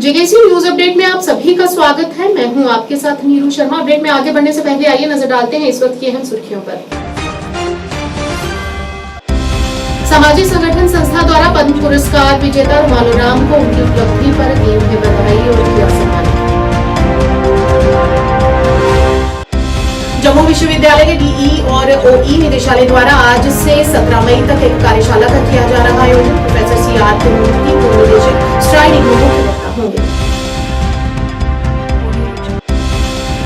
JKC news update में आप सभी का स्वागत है। मैं हूं आपके साथ नीरू शर्मा। अपडेट में आगे बढ़ने से पहले आइए नजर डालते हैं इस वक्त की अहम सुर्खियों पर। सामाजिक संगठन संस्था द्वारा पद्म पुरस्कार विजेता रुमालो राम को उनकी उपलब्धि पर दी उन्हें बधाई और किया सम्मानित। जम्मू विश्वविद्यालय के डीई और ओई निदेशालय द्वारा आज से 17 मई तक एक कार्यशाला का किया जा रहा आयोजन। प्रोफेसर CR के मूर्ति पूर्व निदेशक स्ट्राइड इग्नू मुख्य वक्ता होंगे।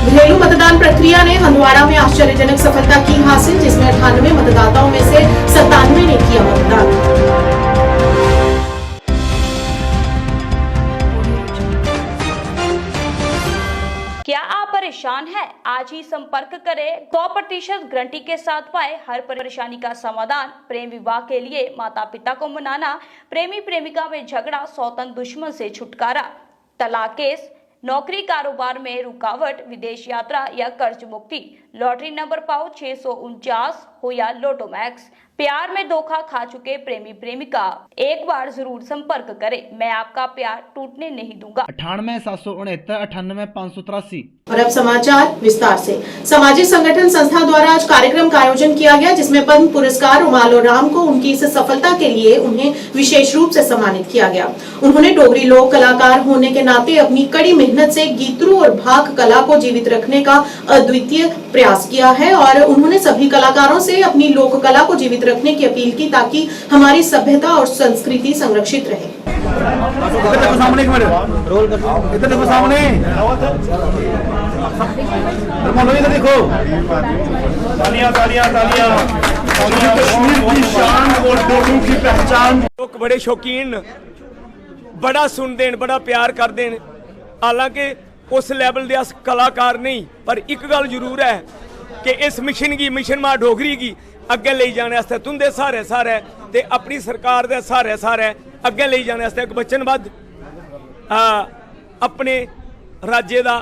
घरेलू मतदान प्रक्रिया ने हंदवाड़ा में आश्चर्यजनक सफलता की हासिल, जिसमें 98 मतदाताओं में से 97 ने किया मतदान। क्या आप परेशान हैं? आज ही संपर्क करें। 100% गारंटी के साथ पाए हर परेशानी का समाधान। प्रेम विवाह के लिए माता पिता को मनाना, प्रेमी प्रेमिका में झगड़ा, सौतन दुश्मन से छुटकारा, तलाक केस, नौकरी कारोबार में रुकावट, विदेश यात्रा या कर्ज मुक्ति, लॉटरी नंबर पाओ 649 हो या लोटो मैक्स, प्यार में धोखा खा चुके प्रेमी प्रेमिका, एक बार जरूर संपर्क करें। मैं आपका प्यार टूटने नहीं दूंगा। 98 769 98 583। और अब समाचार विस्तार से। सामाजिक संगठन संस्था द्वारा आज कार्यक्रम का आयोजन किया गया, जिसमें पद्म पुरस्कार रुमालो राम को उनकी इस सफलता के लिए उन्हें विशेष रूप से सम्मानित किया गया। उन्होंने डोगरी लोक कलाकार होने के नाते अपनी कड़ी मेहनत से गीतरू और भाग कला को जीवित रखने का अद्वितीय प्रयास किया है और उन्होंने सभी कलाकारों से अपनी लोक कला को जीवित रखने की अपील की, ताकि हमारी सभ्यता और संस्कृति संरक्षित रहे। देखो तालियां तालियां तालियां। कश्मीर की शान और डोगरों की पहचान। लोग बड़े शौकीन, बड़ा सुनते हैं, बड़ा प्यार करते हैं। हालांकि उस लेवल के अस कलाकार नहीं, पर एक गल जरूर है कि इस मिशन मां डोगरी की अगे ले जाने वास्ते तुंदे सारे ते अपनी सरकार दे सारे अगे ले जाने वास्ते एक वचनबद्ध अपने राज्य दा,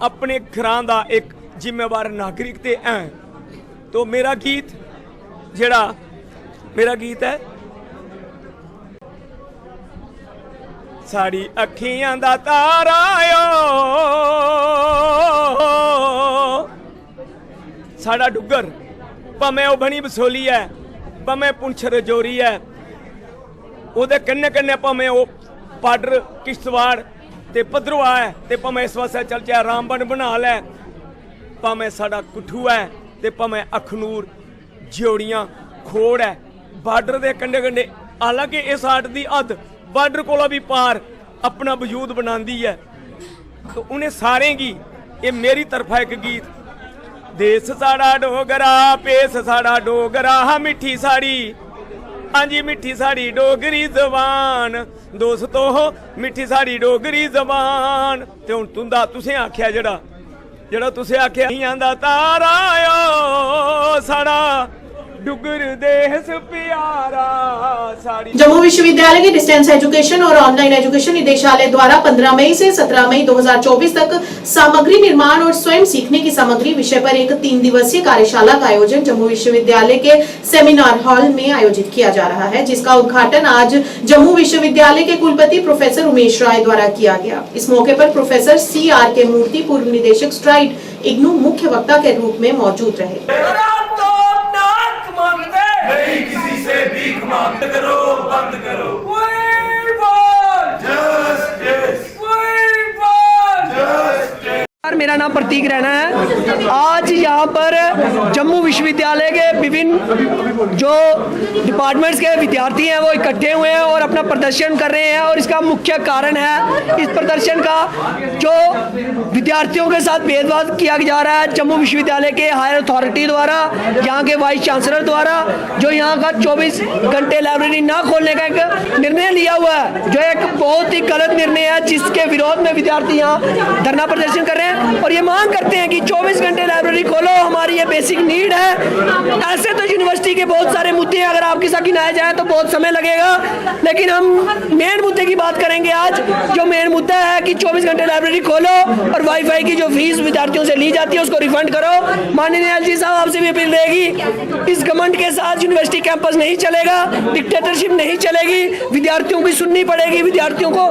अपने घरां दा एक जिम्मेवार नागरिक ते है। तो मेरा गीत है साड़ी अखियां दा तारा साड़ा डुगर, भावें वो बनी बसोली है, भावें पुंछ रजौरी है, उहदे कन्ने कन्ने भावें वो पाडर किश्तवाड़ ते भद्रवाह है, ते भावें इस वास्ते चल जाए रामबन बनाल है, भावें साड़ा कुठू है, ते भावें अखनूर ज्योड़ियां खोड़ है, बार्डर दे कंडे कंडे। हालांकि इस आर्ट दी हद बार्डर कोला भी पार अपना वजूद बनांदी है। तो उन्हें सारे गी ये मेरी तरफा एक गीत, देश साड़ा डोगरा पेश साड़ा डोगरा, मिठी साड़ी हाँ जी मिठी साड़ी डोगरी जबान, दोस्तों मिठी साड़ी डोगरी जबान। ते हुण तुंदा तुसें आख्या जेड़ा तुसें आख्या नहीं आंदा तारा साड़ा डुगर देश प्यारा साड़ी। जम्मू विश्वविद्यालय के डिस्टेंस एजुकेशन और ऑनलाइन एजुकेशन निदेशालय द्वारा 15 मई से 17 मई 2024 तक सामग्री निर्माण और स्वयं सीखने की सामग्री विषय पर एक 3 दिवसीय कार्यशाला का आयोजन जम्मू विश्वविद्यालय के सेमिनार हॉल में आयोजित किया जा रहा है, जिसका उद्घाटन आज जम्मू विश्वविद्यालय के कुलपति प्रोफेसर उमेश राय द्वारा किया गया। इस मौके पर प्रोफेसर CR के मूर्ति पूर्व निदेशक स्ट्राइड इग्नू मुख्य वक्ता के रूप में मौजूद रहे। नहीं किसी से भीख मांग करो, बंद करो। मेरा नाम प्रतीक रैना है। आज यहाँ पर जम्मू विश्वविद्यालय के विभिन्न जो डिपार्टमेंट्स के विद्यार्थी हैं वो इकट्ठे हुए हैं और अपना प्रदर्शन कर रहे हैं, और इसका मुख्य कारण है इस प्रदर्शन का जो विद्यार्थियों के साथ भेदभाव किया जा रहा है जम्मू विश्वविद्यालय के हायर अथॉरिटी द्वारा, यहाँ के वाइस चांसलर द्वारा, जो यहाँ का 24 घंटे लाइब्रेरी ना खोलने का एक निर्णय लिया हुआ है, जो एक बहुत ही गलत निर्णय है, जिसके विरोध में विद्यार्थी यहाँ धरना प्रदर्शन कर रहे हैं और ये मांग करते हैं कि 24 घंटे लाइब्रेरी खोलो, हमारी ये बेसिक नीड है। ऐसे तो यूनिवर्सिटी के बहुत सारे मुद्दे अगर आपके साथ गिनाए जाए तो बहुत समय लगेगा, लेकिन हम मेन मुद्दे की बात बात करेंगे आज। जो मेन मुद्दा है कि 24 घंटे लाइब्रेरी खोलो और वाईफाई की जो फीस विद्यार्थियों से ली जाती है उसको रिफंड करो। माननीय एलजी साहब, आपसे भी अपील रहेगी, इस घमंड के साथ यूनिवर्सिटी कैंपस नहीं चलेगा, डिक्टेटरशिप नहीं चलेगी, विद्यार्थियों की सुननी पड़ेगी, विद्यार्थियों को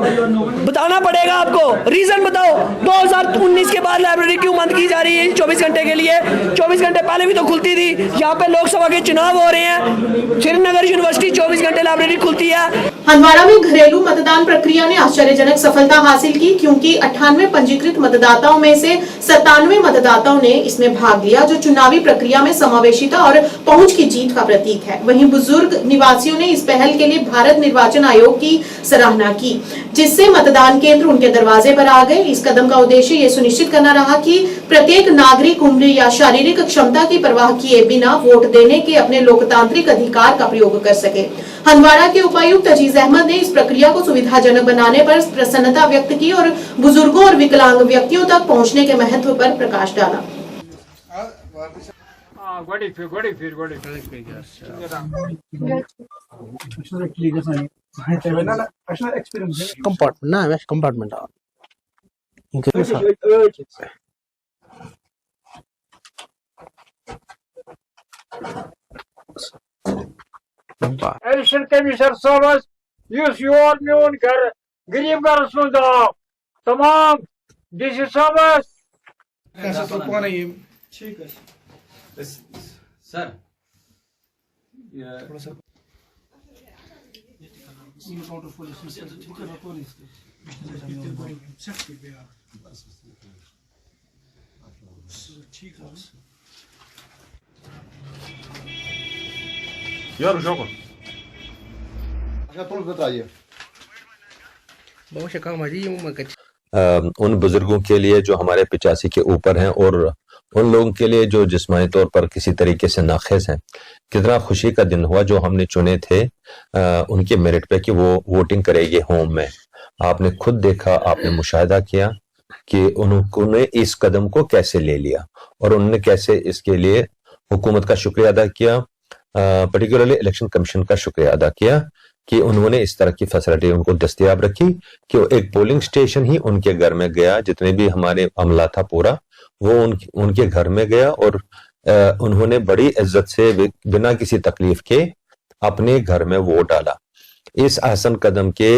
बताना पड़ेगा। आपको रीजन बताओ, 2019 के बाद लाइब्रेरी क्यों बंद की जा रही है 24 घंटे के लिए? 24 घंटे पहले भी तो खुलती थी। यहाँ पे लोकसभा के चुनाव हो रहे हैं, श्रीनगर यूनिवर्सिटी 24 घंटे लाइब्रेरी खुलती है। हंदवाड़ा में घरेलू मतदान प्रक्रिया ने आश्चर्यजनक सफलता हासिल की, क्योंकि 98 पंजीकृत मतदाताओं में से 97 मतदाताओं ने इसमें भाग लिया, जो चुनावी प्रक्रिया में समावेशिता और पहुंच की जीत का प्रतीक है। वहीं बुजुर्ग निवासियों ने इस पहल के लिए भारत निर्वाचन आयोग की सराहना की, जिससे मतदान केंद्र उनके दरवाजे पर आ गए। इस कदम का उद्देश्य ये सुनिश्चित करना रहा कि प्रत्येक नागरिक उम्र या शारीरिक क्षमता की परवाह किए बिना वोट देने के अपने लोकतांत्रिक अधिकार का प्रयोग कर सके। हंदवाड़ा के उपायुक्त अजीज अहमद ने इस प्रक्रिया को सुविधाजनक बनाने पर प्रसन्नता व्यक्त की और बुजुर्गों और विकलांग व्यक्तियों तक पहुंचने के महत्व पर प्रकाश डाला। कंपार्टमेंट ना कंपार्टमेंट इलेक्शन कमिश्नर साहब युस योर म्यून घर गरीब घर मंद आव तमाम डीसी साहब सर यार शौक उन बुजुर्गों के लिए जो हमारे 85 के ऊपर हैं और उन लोगों के लिए जो जिस्मानी तौर पर किसी तरीके से नाखिस हैं, कितना खुशी का दिन हुआ जो हमने चुने थे उनके मेरिट पे कि वो वोटिंग करेंगे होम में। आपने खुद देखा, आपने मुशाहिदा किया कि उन्होंने इस कदम को कैसे ले लिया और उन्होंने कैसे इसके लिए हुकूमत का शुक्रिया अदा किया, पर्टिकुलरली इलेक्शन कमीशन का शुक्रिया अदा किया कि उन्होंने इस तरह की फैसिलिटी उनको दस्तयाब रखी कि एक पोलिंग स्टेशन ही उनके घर में गया। जितने भी हमारे अमला था पूरा वो उनके घर में गया और उन्होंने बड़ी इज्जत से बिना किसी तकलीफ के अपने घर में वोट डाला। इस अहसन कदम के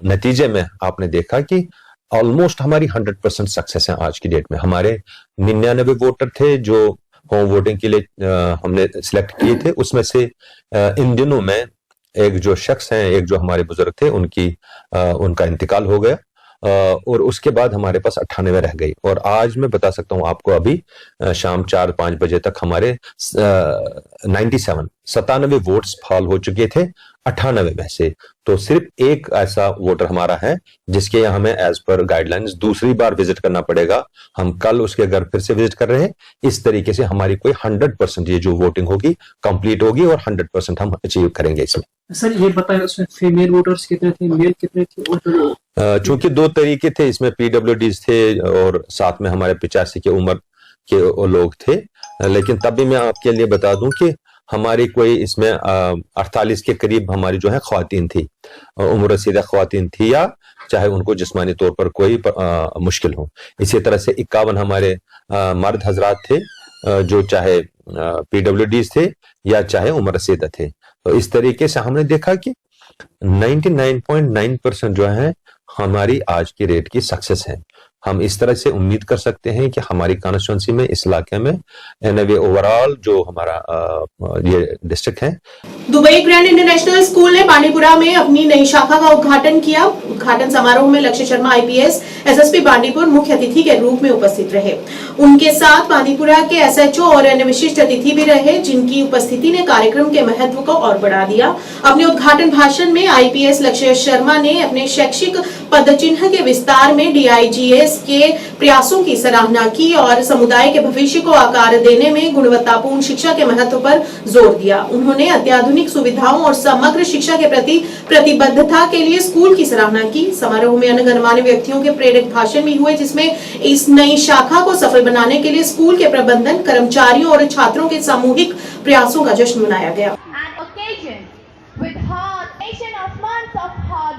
नतीजे में आपने देखा कि ऑलमोस्ट हमारी 100% सक्सेस है। आज की डेट में हमारे 99 वोटर थे जो होम वोटिंग के लिए हमने सिलेक्ट किए थे, उसमें से इन दिनों में एक जो शख्स हैं, एक जो हमारे बुजुर्ग थे, उनका इंतकाल हो गया और उसके बाद हमारे पास 98 रह गई। और आज मैं बता सकता हूं आपको, अभी शाम 4-5 बजे तक हमारे 97 वोट्स फॉल हो चुके थे 98 में से। तो सिर्फ एक ऐसा वोटर हमारा है जिसके यहाँ हमें एज पर गाइडलाइंस दूसरी बार विजिट करना पड़ेगा। हम कल उसके घर फिर से विजिट कर रहे हैं। इस तरीके से हमारी कोई 100% ये जो वोटिंग होगी कंप्लीट होगी और 100% हम अचीव करेंगे इसमें। सर ये बताएं उसमें फीमेल वोटर्स कितने थे, मेल कितने थे? चूंकि 2 तरीके थे इसमें, PWDs थे और साथ में हमारे 85 की उम्र के लोग थे। लेकिन तब भी मैं आपके लिए बता दूं कि हमारी कोई इसमें 48 के करीब हमारी जो है ख्वातीन थी, उम्र रसीदा ख्वातीन थी, या चाहे उनको जिस्मानी तौर पर कोई मुश्किल हो। इसी तरह से 51 हमारे मर्द हजरात थे जो चाहे PWDs थे या चाहे उम्र रसीदा थे। तो इस तरीके से हमने देखा कि 99.9% जो है हमारी आज की रेट की सक्सेस है। हम इस तरह से उम्मीद कर सकते हैं कि हमारी कॉन्स्टिट्यूंसी में, इस इलाके में एनवे ओवरऑल जो हमारा ये डिस्ट्रिक्ट है। दुबई ग्रैंड इंटरनेशनल स्कूल ने बांडीपुरा में अपनी नई शाखा का उद्घाटन किया। उद्घाटन समारोह में लक्ष्य शर्मा IPS SSP बांडीपुर मुख्य अतिथि के रूप में उपस्थित रहे। उनके साथ बांडीपुरा के SHO और अन्य विशिष्ट अतिथि भी रहे, जिनकी उपस्थिति ने कार्यक्रम के महत्व को और बढ़ा दिया। अपने उद्घाटन भाषण में IPS लक्ष्य शर्मा ने अपने शैक्षिक पदचिन्ह के विस्तार में DIGS के प्रयासों की सराहना की और समुदाय के भविष्य को आकार देने में गुणवत्तापूर्ण शिक्षा के महत्व पर जोर दिया। उन्होंने अत्याधुनिक सुविधाओं और समग्र शिक्षा के प्रति प्रतिबद्धता के लिए स्कूल की सराहना की। समारोह में अन्य गणमान्य व्यक्तियों के प्रेरक भाषण भी हुए, जिसमें इस नई शाखा को सफल बनाने के लिए स्कूल के प्रबंधन, कर्मचारियों और छात्रों के सामूहिक प्रयासों का जश्न मनाया गया।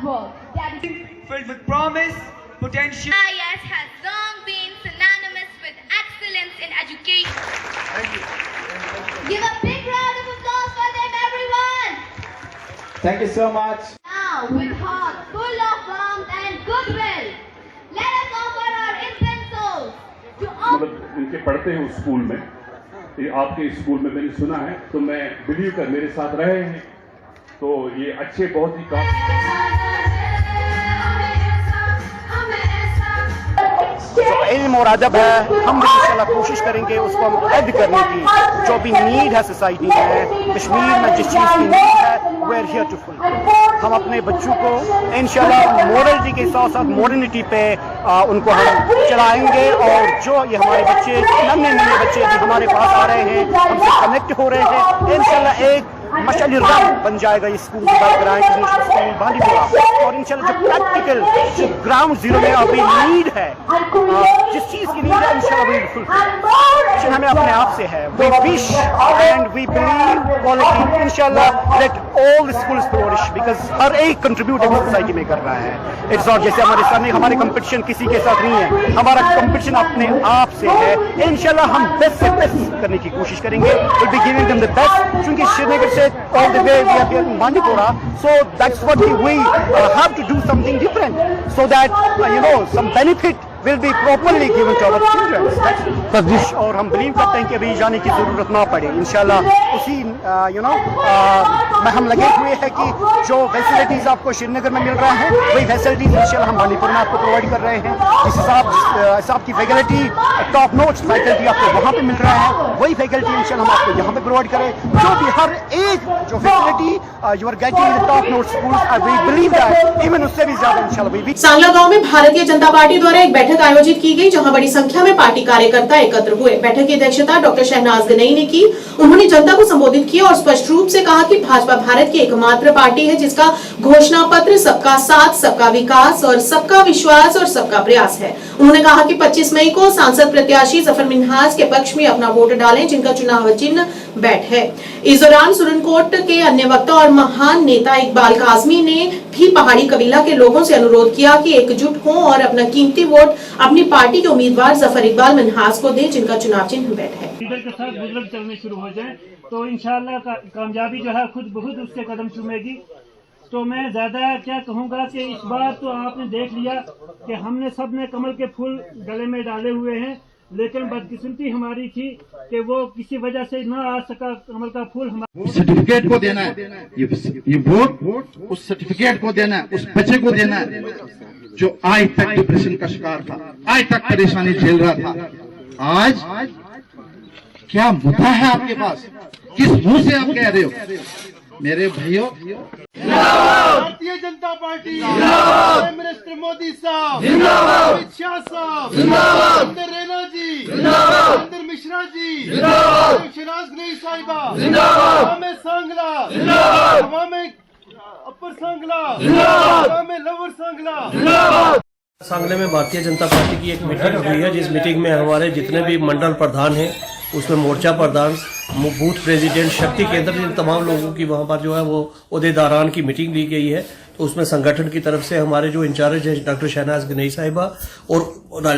world. Filled with promise, potential. IIS has long been synonymous with excellence in education. Thank you. Give a big round of applause for them, everyone. Thank you so much. Now, with hearts full of warmth and goodwill, let us offer our infant souls to all. मतलब इनके पढ़ते हैं उस school में, ये आपके school में मैंने सुना है, तो मैं बिलीव कर मेरे साथ रहे हैं, तो ये अच्छे बहुत ही काम। जो इल्म और अदब है, हम भी इंशाल्लाह कोशिश करेंगे उसको हम ऐड करने की। जो भी नीड है सोसाइटी में, कश्मीर में जिस चीज़ की नीड है, we are here to fulfil. हम अपने बच्चों को इंशाल्लाह मोरलिटी के साथ साथ मॉडर्निटी पे उनको हम चलाएंगे, और जो ये हमारे बच्चे नन्हे नन्हे बच्चे भी हमारे पास आ रहे हैं, हमसे कनेक्ट हो रहे हैं, इंशाल्लाह एक मशाल रंग बन जाएगा ये स्कूल की बात कराएं स्कूल बांदीपुरा। और इंशाल्लाह जो प्रैक्टिकल जो ग्राउंड जीरो में अभी नीड है, जिस चीज़ की नीड है, इंशाल्लाह वी फुलफिल। हमें अपने आप से है, we wish and we believe quality, इंशाल्लाह let all the schools flourish, because हर एक कंट्रीब्यूट अपनी सोसाइटी में कर रहा है। इट्स नॉट जैसे हमारे सामने हमारे कंपटीशन किसी के साथ नहीं है, हमारा कंपटीशन अपने आप से है। इंशाल्लाह हम बेस्ट से बेस्ट करने की कोशिश करेंगे, will be giving them the best, क्योंकि श्रीनगर से all the way we are here in Bandipora, so that's what we have to do something different, so that some benefit will be properly given to our children. That's wish, और हम believe करते हैं कि अभी जाने की जरूरत ना पड़े। इंशाल्लाह उसी में हम लगे हुए हैं कि जो फैसिलिटीज आपको श्रीनगर में मिल रहा है, वही फैसिलिटीज इंशाल्लाह हम बांदीपुर में आपको प्रोवाइड कर रहे हैं। जिस हिसाब की फैकल्टी, टॉप नॉच फैकल्टी आपको वहाँ पे मिल रहा है, वही फैकल्टी इंशाल्लाह हम आपको यहाँ पे प्रोवाइड करें। जो भी हर एक जो facility you are getting in the top notch schools, we believe that even उससे भी ज्यादा इंशाल्लाह वी। सांगला गांव में भारतीय जनता पार्टी द्वारा एक बैठक आयोजित की गई, जहां बड़ी संख्या में पार्टी कार्यकर्ता एकत्र हुए। बैठक की अध्यक्षता डॉक्टर शहनाज गनई ने की। उन्होंने जनता को संबोधित किया और स्पष्ट रूप से कहा कि भाजपा भारत की एकमात्र पार्टी है जिसका घोषणा पत्र सबका साथ, सबका विकास और सबका विश्वास और सबका प्रयास है। उन्होंने कहा कि 25 मई को सांसद प्रत्याशी जफर मिन्हाज के पक्ष में अपना वोट डालें, जिनका चुनाव चिन्ह बैट है। इस दौरान सुरनकोट के अन्य वक्ता और महान नेता इकबाल काजमी ने भी पहाड़ी कबीला के लोगों से अनुरोध किया कि एकजुट हों और अपना कीमती वोट अपनी पार्टी के उम्मीदवार जफर इकबाल मिन्हाज को दें, जिनका चुनाव चिन्ह बैट है। लीडर के साथ बुजुर्ग चलने शुरू हो जाए तो इंशाल्लाह कामयाबी जो है खुद बहुत उसके कदम चूमेगी। तो मैं ज्यादा क्या कहूँगा कि इस बार तो आपने देख लिया कि हमने सब ने कमल के फूल गले में डाले हुए हैं, लेकिन बदकिस्मती हमारी थी कि वो किसी वजह से न आ सका कमल का फूल। सर्टिफिकेट को देना है, ये वोट उस सर्टिफिकेट को देना है, उस बच्चे को देना है जो आज तक डिप्रेशन का शिकार था, आज तक परेशानी झेल रहा था। आज क्या मुद्दा है आपके पास? किस मुंह से आप कह रहे हो? मेरे भाइयों, भारतीय जनता पार्टी जिंदाबाद, प्राइम मिनिस्टर मोदी साहब जिंदाबाद, अमित शाह साहब जिंदाबाद, अंदर रैना जी जिंदाबाद, अंदर मिश्रा जी जिंदाबाद, शहनाज गनई साहिबा जिंदाबाद, हमें सांगला जिंदाबाद, हमें अपर सांगला जिंदाबाद, हमें लोअर सांगला जिंदाबाद। सांगले में भारतीय जनता पार्टी की एक मीटिंग हुई है, जिस मीटिंग में हमारे जितने भी मंडल प्रधान हैं, उसमें मोर्चा प्रधान, बूथ प्रेसिडेंट, शक्ति केंद्र, इन तमाम लोगों की वहां पर जो है वो ओहदेदारान की मीटिंग ली गई है। तो उसमें संगठन की तरफ से हमारे जो इंचार्ज है डॉक्टर शहनाज गनई साहिबा और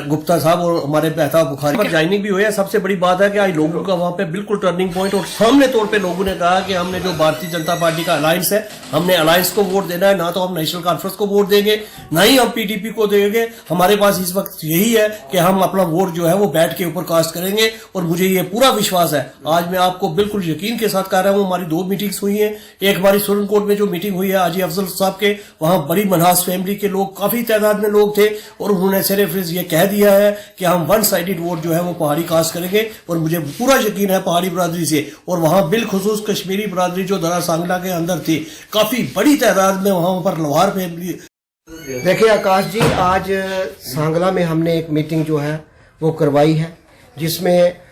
गुप्ता साहब और हमारे मेहताब बुखारी पर ज्वाइनिंग भी हुई है। सबसे बड़ी बात है कि आज लोगों का वहां पे बिल्कुल टर्निंग पॉइंट, और सामने तौर पे लोगों ने कहा कि हमने जो भारतीय जनता पार्टी का अलायंस है, हमने अलायंस को वोट देना है, ना तो हम नेशनल कॉन्फ्रेंस को वोट देंगे, ना ही हम पीडीपी को देंगे। हमारे पास इस वक्त यही है कि हम अपना वोट जो है वो बैठ के ऊपर कास्ट करेंगे, और मुझे ये पूरा विश्वास है। आज मैं आपको बिल्कुल यकीन के साथ कह रहा हूँ, हमारी 2 मीटिंग्स हुई है। एक हमारी सुरनकोट में जो मीटिंग हुई है हाजी अफजल साहब के, वहां बड़ी मनहास फैमिली के लोग, काफी तादाद में लोग थे, और उन्होंने सिर्फ ये कह दिया है कि हम 1 साइडेड वोट जो है वो पहाड़ी कास्ट करेंगे, और मुझे पूरा यकीन है पहाड़ी बरादरी से, और वहां बिलखुसूस कश्मीरी बरादरी जो दरा सांगला के अंदर थी, काफी बड़ी तादाद में वहां पर लोहार फैमिली। देखिए आकाश जी, आज सांगला में हमने एक मीटिंग जो है वो करवाई है, जिसमें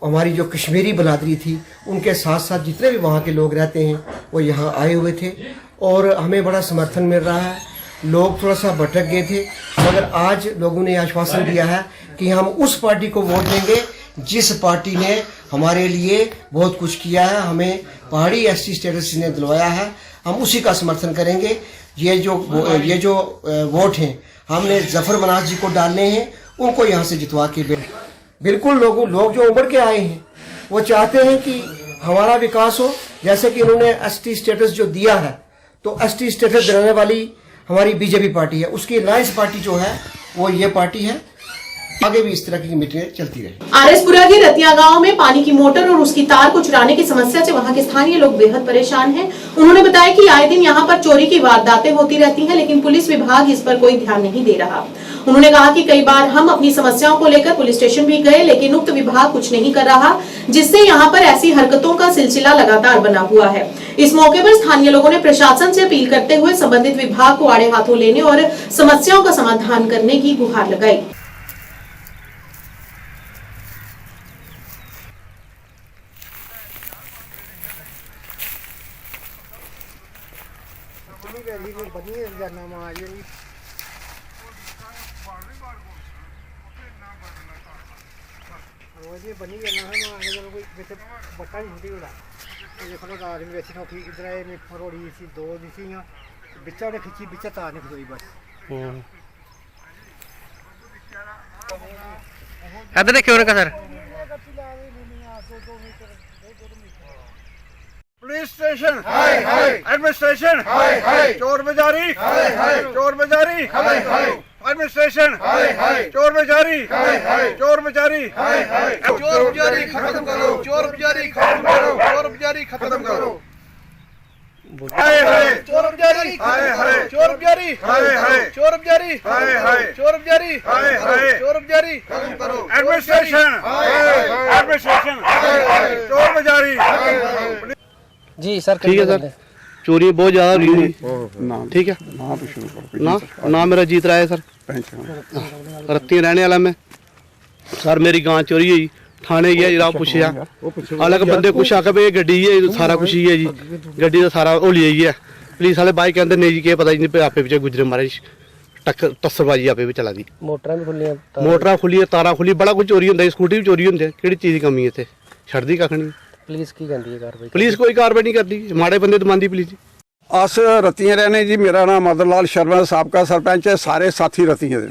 हमारी जो कश्मीरी बरादरी थी, उनके साथ साथ जितने भी वहाँ के लोग रहते हैं वो यहाँ आए हुए थे, और हमें बड़ा समर्थन मिल रहा है। लोग थोड़ा सा भटक गए थे, मगर आज लोगों ने आश्वासन दिया है कि हम उस पार्टी को वोट देंगे जिस पार्टी ने हमारे लिए बहुत कुछ किया है, हमें पहाड़ी एसटी स्टेटस ने दिलवाया है, हम उसी का समर्थन करेंगे। ये जो वोट हैं हमने जफर मनाज जी को डालने हैं, उनको यहाँ से जितवा के बिल्कुल लोग जो उम्र के आए हैं वो चाहते हैं कि हमारा विकास हो। जैसे कि इन्होंने एसटी स्टेटस जो दिया है, तो एसटी स्टेटस दिलाने वाली हमारी बीजेपी पार्टी है, उसकी अलायंस पार्टी जो है वो ये पार्टी है। आगे भी इस तरह की मीटिंगें चलती रही। आरएसपुरा के रतिया गांव में पानी की मोटर और उसकी तार को चुराने की समस्या से वहां के स्थानीय लोग बेहद परेशान हैं। उन्होंने बताया कि आए दिन यहां पर चोरी की वारदातें होती रहती हैं, लेकिन पुलिस विभाग इस पर कोई ध्यान नहीं दे रहा। उन्होंने कहा कि कई बार हम अपनी समस्याओं को लेकर पुलिस स्टेशन भी गए, लेकिन उक्त विभाग कुछ नहीं कर रहा, जिससे यहाँ पर ऐसी हरकतों का सिलसिला लगातार बना हुआ है। इस मौके पर स्थानीय लोगों ने प्रशासन से अपील करते हुए संबंधित विभाग को आड़े हाथों लेने और समस्याओं का समाधान करने की गुहार लगाई। इधर देखियो सर। पुलिस स्टेशन एडमिनिस्ट्रेशन चोर बाजारी एडमिनिस्ट्रेशन चोर बाजारी खत्म करो, चोर बाजारी खत्म करो, चोर बाजारी खत्म करो, चोर बाजारी, चोर बाजारी, चोर बाजारी, चोर बाजारी, चोर बाजारी खत्म करो, एडमिनिस्ट्रेशन चोर बाजारी। जी सर, ठीक है सर। चोरी बहुत ज्यादा हो रही है, ठीक है ना मेरा जीत रहा है सर, रत्ती रहने वाला मैं सर। मेरी गां चोरी हुई, थाने गया जरा पुछया, अलग बंदे कुछ आके भाई गड्डी है सारा कुछ ही है जी, गड्डी का सारा होली आई है। पुलिस वाले बाइक कहते नहीं जी के पता नहीं, आपे पिछले गुजरे मारे टक्कर टस्सरबाजी आपे भी चला दी। मोटरां खुली, तारा खुली, बड़ा कुछ चोरी होंदा, स्कूटी भी चोरी होंदे। केड़ी चीज की कमी है इत्थे, छड़दी कख नहीं। पुलिस की कहती है कार्रवाई, पुलिस कोई कार्रवाई नहीं करती, माड़े बंदे तो मानती पुलिस। अस रतियां रहने जी, मेरा नाम मदन लाल शर्मा, साबका सरपंच है, सारे साथी रतियां दे।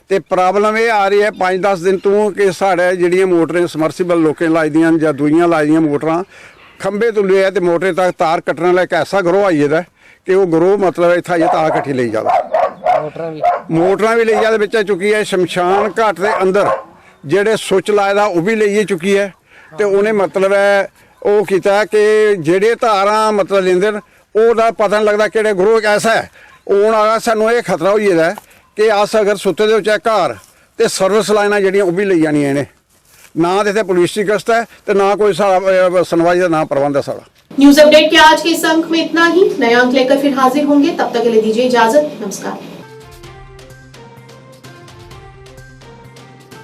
ते प्रॉब्लम ये आ रही है 5-10 दिन तो कि साढ़े जिहड़ियां मोटरें समरसीबल लोकें लाई दियां जां दूइयां लाई दियां मोटरां खंबे तो लिया ते मोटरें तक तार कट्टने वाला एक ऐसा ग्रोह आई गेदा कि वो ग्रोह मतलब इत्थै आइयै तार कट्ठी लेई जादा, मोटरां भी लेई जादा बिच्च चुकी है। शमशान घाट दे अंदर जेह्ड़े सुच लाए दा ओह् भी लेइयै चुकी है। ते उन्हें मतलब है वो कीता कि जेह्ड़े तारां मतलब लेंदे न ओह्दा पता नहीं लगदा केह्ड़े ग्रोह ऐसा है। हून सानूं ये खतरा होई गेदा है कि अस अगर सुत्ते दे होचै घर ते सर्विस लाइनां जेह्ड़ियां ओह् भी लेई जानियां इ'नें, ना ते इत्थै पुलिस दी गश्त है ते ना कोई साढ़ा सुनवाई दा ना प्रबंध है साढ़ा। न्यूज अपडेट के आज के इस अंक में इतना ही। नया अंक लेकर फिर हाजिर होंगे, तब तक के लिए दीजिए इजाजत। नमस्कार।